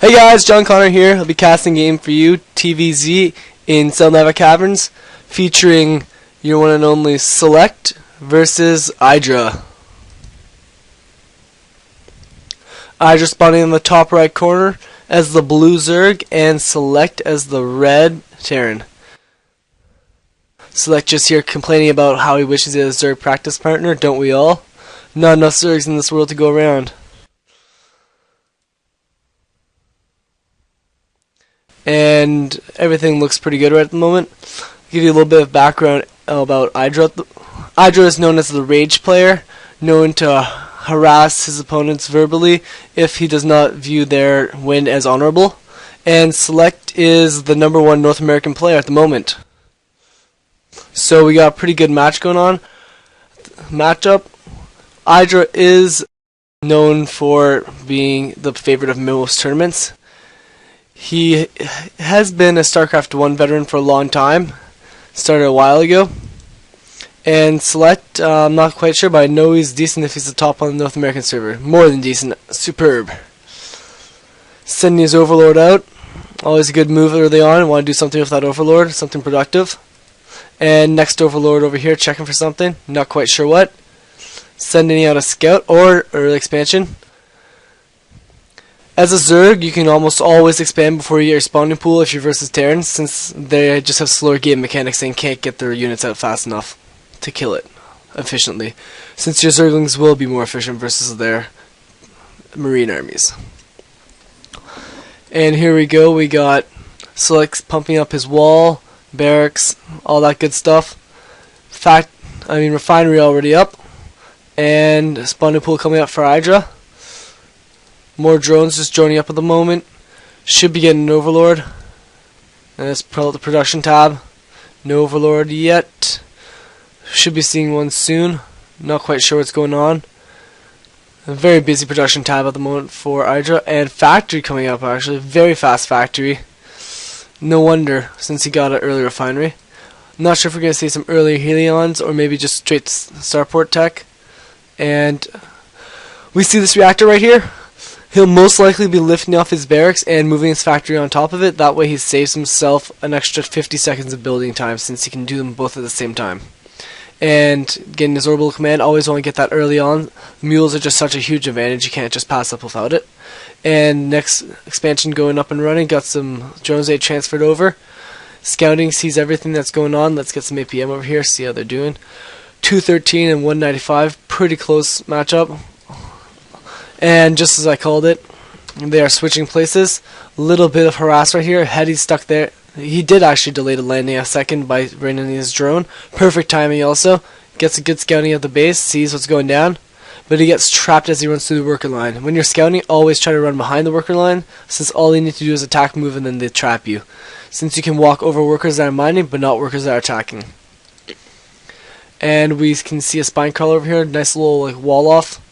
Hey guys, Conor here. I'll be casting a game for you, TvZ in SeleCT Naga Caverns, featuring your one and only SeleCT versus IdrA. IdrA spawning in the top right corner as the blue Zerg, and SeleCT as the red Terran. SeleCT just here complaining about how he wishes he had a Zerg practice partner, don't we all? Not enough Zergs in this world to go around. And everything looks pretty good right at the moment. I'll give you a little bit of background about IdrA. IdrA is known as the Rage player, known to harass his opponents verbally if he does not view their win as honorable. And SeleCT is the #1 North American player at the moment. So we got a pretty good match going on. Matchup. IdrA is known for being the favorite of most tournaments. He has been a StarCraft 1 veteran for a long time. Started a while ago. And SeleCT, I'm not quite sure, but I know he's decent if he's the top on the North American server. More than decent. Superb. Sending his Overlord out. Always a good move early on. Want to do something with that Overlord. Something productive. And next Overlord over here checking for something. Not quite sure what. Sending out a Scout or early expansion. As a Zerg, you can almost always expand before you get your spawning pool if you're versus Terrans, since they just have slower game mechanics and can't get their units out fast enough to kill it efficiently, since your Zerglings will be more efficient versus their Marine armies. And here we go, we got SeleCT pumping up his wall, barracks, all that good stuff. Refinery already up, and spawning pool coming up for IdrA. More drones just joining up at the moment. Should be getting an Overlord. And let's pull out the production tab. No Overlord yet. Should be seeing one soon. Not quite sure what's going on. A very busy production tab at the moment for IdrA. And factory coming up actually. Very fast factory. No wonder, since he got an early refinery. Not sure if we're going to see some early Helions or maybe just straight starport tech. And we see this reactor right here. He'll most likely be lifting off his barracks and moving his factory on top of it. That way he saves himself an extra 50 seconds of building time, since he can do them both at the same time. And getting his orbital command, always want to get that early on. Mules are just such a huge advantage, you can't just pass up without it. And next expansion going up and running, got some drones they transferred over. Scouting sees everything that's going on. Let's get some APM over here, see how they're doing. 213 and 195, pretty close matchup. And just as I called it, they are switching places. A little bit of harass right here. Heady's stuck there. He did actually delay the landing a second by bringing his drone. Perfect timing also. Gets a good scouting at the base, sees what's going down. But he gets trapped as he runs through the worker line. When you're scouting, always try to run behind the worker line, since all you need to do is attack, move, and then they trap you. Since you can walk over workers that are mining, but not workers that are attacking. And we can see a spine crawler over here. Nice little wall off.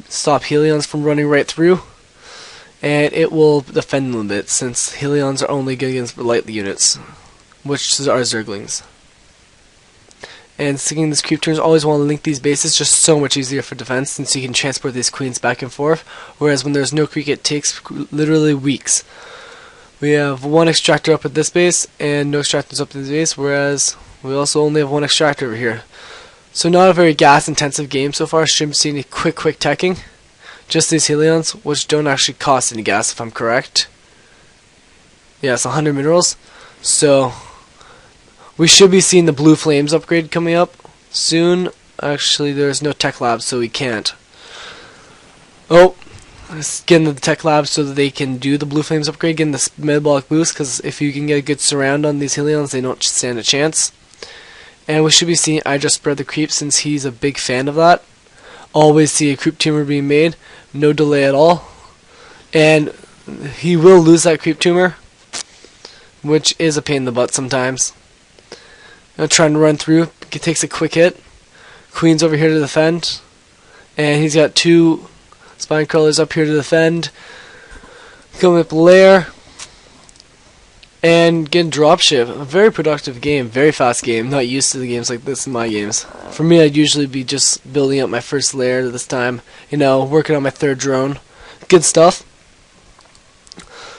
Stop Helions from running right through, and it will defend them a bit, since Helions are only good against light units, which are Zerglings. And sticking this creep turns, always want to link these bases, just so much easier for defense, since you can transport these queens back and forth, whereas when there's no creep it takes literally weeks. We have one extractor up at this base and no extractors up at this base, whereas we also only have one extractor over here. So not a very gas intensive game so far. Shouldn't see any quick teching. Just these Helions, which don't actually cost any gas if I'm correct. Yeah, it's 100 minerals. So we should be seeing the blue flames upgrade coming up soon. Actually, there's no tech labs, so we can't. Oh, let's get into the tech labs so that they can do the blue flames upgrade, getting the metabolic boost, because if you can get a good surround on these Helions, they don't stand a chance. And we should be seeing IdrA spread the creep, since he's a big fan of that. Always see a creep tumor being made. No delay at all. And he will lose that creep tumor, which is a pain in the butt sometimes. Trying to run through. He takes a quick hit. Queen's over here to defend. And he's got two spine crawlers up here to defend. Coming up lair. And get dropship. A very productive game, very fast game. Not used to the games like this in my games. For me, I'd usually be just building up my first lair this time. You know, working on my third drone. Good stuff.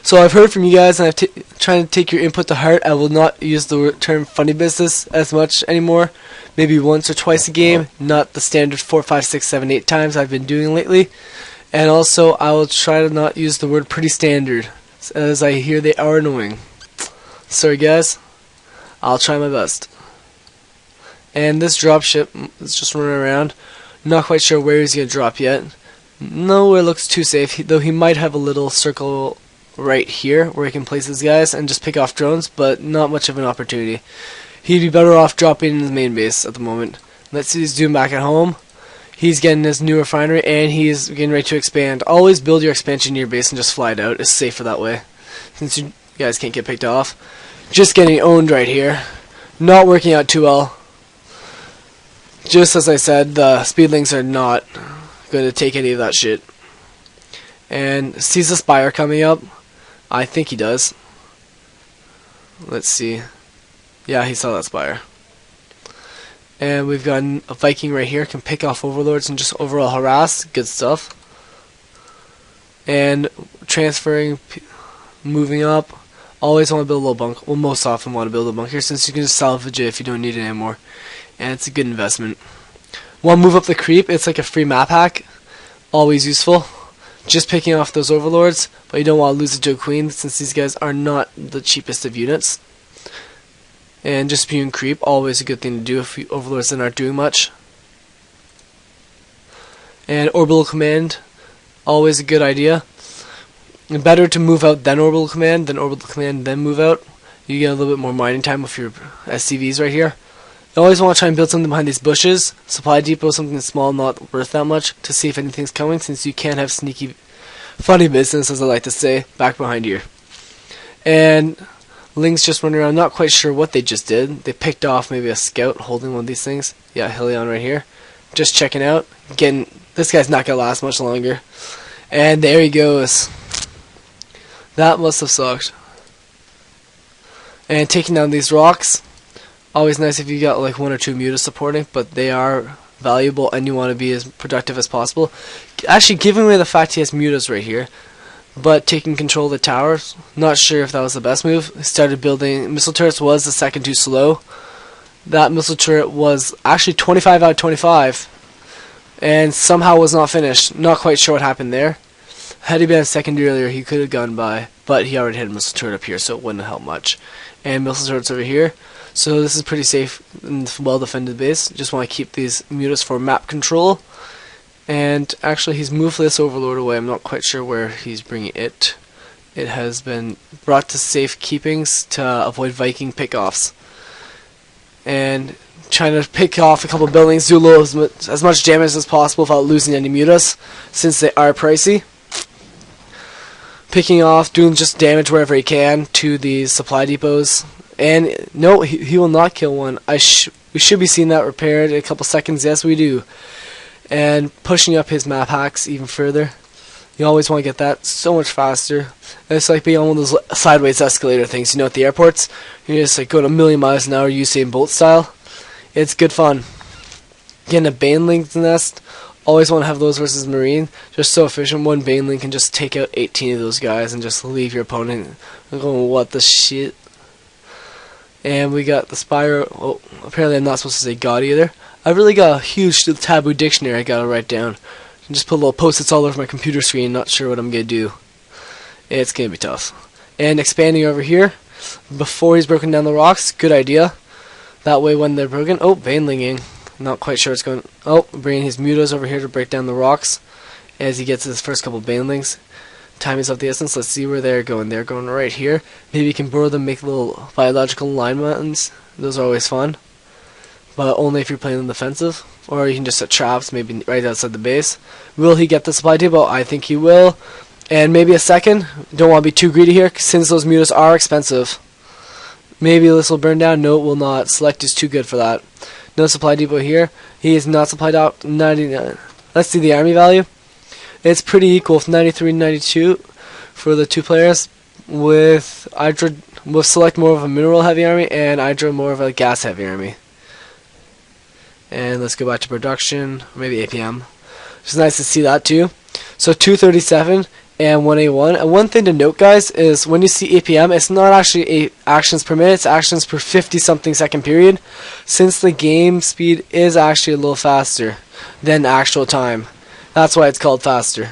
So I've heard from you guys, and I'm trying to take your input to heart. I will not use the term funny business as much anymore. Maybe once or twice a game, not the standard 4, 5, 6, 7, 8 times I've been doing lately. And also, I will try to not use the word pretty standard, as I hear they are annoying. Sorry guys, I'll try my best. And this dropship is just running around. Not quite sure where he's going to drop yet. Nowhere looks too safe, though he might have a little circle right here where he can place his guys and just pick off drones, but not much of an opportunity. He'd be better off dropping in his main base at the moment. Let's see what he's doing back at home. He's getting his new refinery, and he's getting ready to expand. Always build your expansion near your base and just fly it out. It's safer that way, since you guys can't get picked off. Just getting owned right here. Not working out too well. Just as I said, the speedlings are not going to take any of that shit. And sees the spire coming up. I think he does. Let's see. Yeah, he saw that spire. And we've got a Viking right here, can pick off overlords and just overall harass. Good stuff. And transferring, moving up. Always want to build a little bunker. Well, most often want to build a bunker, since you can just salvage it if you don't need it anymore. And it's a good investment. Want to move up the creep? It's like a free map hack. Always useful. Just picking off those overlords, but you don't want to lose it to a queen, since these guys are not the cheapest of units. And just spewing creep, always a good thing to do if overlords aren't doing much. And orbital command, always a good idea. And better to move out then orbital command than orbital command then move out. You get a little bit more mining time with your SCVs right here. You always want to try and build something behind these bushes. Supply depot, something small, not worth that much, to see if anything's coming, since you can't have sneaky, funny business, as I like to say, back behind here. And Ling's just running around, not quite sure what they just did. They picked off maybe a scout holding one of these things. Yeah, Helion right here. Just checking out. Again, this guy's not going to last much longer. And there he goes. That must have sucked. And taking down these rocks. Always nice if you got like 1 or 2 mutas supporting, but they are valuable and you want to be as productive as possible. Actually, giving away the fact he has mutas right here, but taking control of the towers, not sure if that was the best move. Started building missile turrets, was the second too slow. That missile turret was actually 25 out of 25, and somehow was not finished. Not quite sure what happened there. Had he been a second earlier, he could have gone by, but he already had a missile turret up here, so it wouldn't have helped much. And missile turrets over here. So this is pretty safe and well defended base. Just want to keep these mutas for map control. And actually he's moved this overlord away. I'm not quite sure where he's bringing it. It has been brought to safe keepings to avoid Viking pickoffs. And trying to pick off a couple buildings, do as much damage as possible without losing any mutas, since they are pricey. Picking off, doing just damage wherever he can to these supply depots. And no, he will not kill one. We should be seeing that repaired in a couple seconds. Yes, we do. And pushing up his map hacks even further. You always want to get that so much faster. And it's like being on one of those sideways escalator things, you know, at the airports. You're just like going a million miles an hour, Usain Bolt style. It's good fun. Getting a Baneling's nest. Always want to have those versus Marine. Just so efficient. One Baneling can just take out 18 of those guys and just leave your opponent going, what the shit. And we got the Spire. Oh, apparently I'm not supposed to say God either. I really got a huge taboo dictionary I gotta write down. And just put little post-its all over my computer screen, not sure what I'm gonna do. It's gonna be tough. And expanding over here, before he's broken down the rocks, good idea. That way when they're broken, oh, Banelinging. Not quite sure what's going. Oh, bringing his mutas over here to break down the rocks as he gets his first couple Banelings. Time is of the essence. Let's see where they're going. They're going right here. Maybe you can borrow them, make little biological alignments. Those are always fun. But only if you're playing defensive. Or you can just set traps, maybe right outside the base. Will he get the supply depot? I think he will. And maybe a second. Don't want to be too greedy here, since those mutas are expensive. Maybe this will burn down. No, it will not. SeleCT is too good for that. No supply depot here. He is not supplied out. 99. Let's see the army value. It's pretty equal with 93 and 92 for the two players. With IdrA, we'll select more of a mineral heavy army, and IdrA more of a gas heavy army. And let's go back to production, maybe APM. It's nice to see that too. So 237, and 1A1. And one thing to note, guys, is when you see APM, it's not actually 8 actions per minute, it's actions per 50-something second period, since the game speed is actually a little faster than actual time. That's why it's called faster.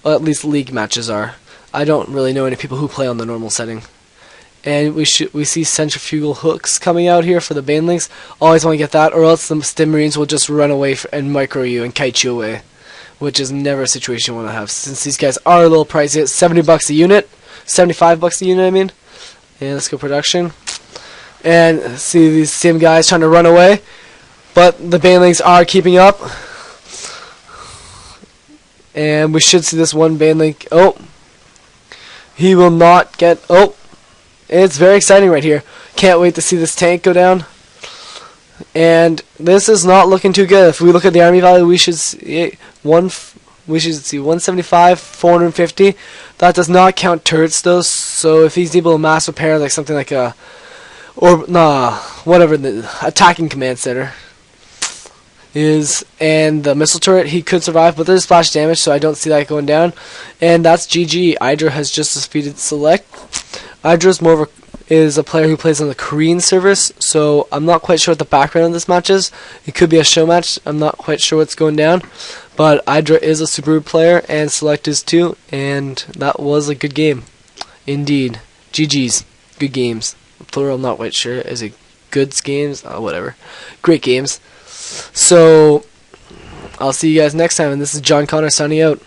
Well, at least league matches are. I don't really know any people who play on the normal setting. And we see centrifugal hooks coming out here for the banelings. Always want to get that, or else the stim marines will just run away and micro you and kite you away, which is never a situation you want to have, since these guys are a little pricey. It's $70 a unit, $75 a unit, I mean. And let's go production. And see these same guys trying to run away, but the banelings are keeping up. And we should see this one baneling. Oh, he will not get. Oh. It's very exciting right here. Can't wait to see this tank go down. And this is not looking too good. If we look at the army value, we should see 175, 450. That does not count turrets though. So if he's able to mass repair like something like a, or whatever the attacking command center is, and the missile turret, he could survive, but there's splash damage, so I don't see that going down. And that's GG. IdrA has just defeated SeleCT. IdrA is a player who plays on the Korean servers, so I'm not quite sure what the background of this match is. It could be a show match. I'm not quite sure what's going down. But IdrA is a Subaru player, and SeleCT is too, and that was a good game. Indeed. GG's. Good games. Plural, I'm not quite sure. Is it goods games? Whatever. Great games. So, I'll see you guys next time, and this is John Conor signing out.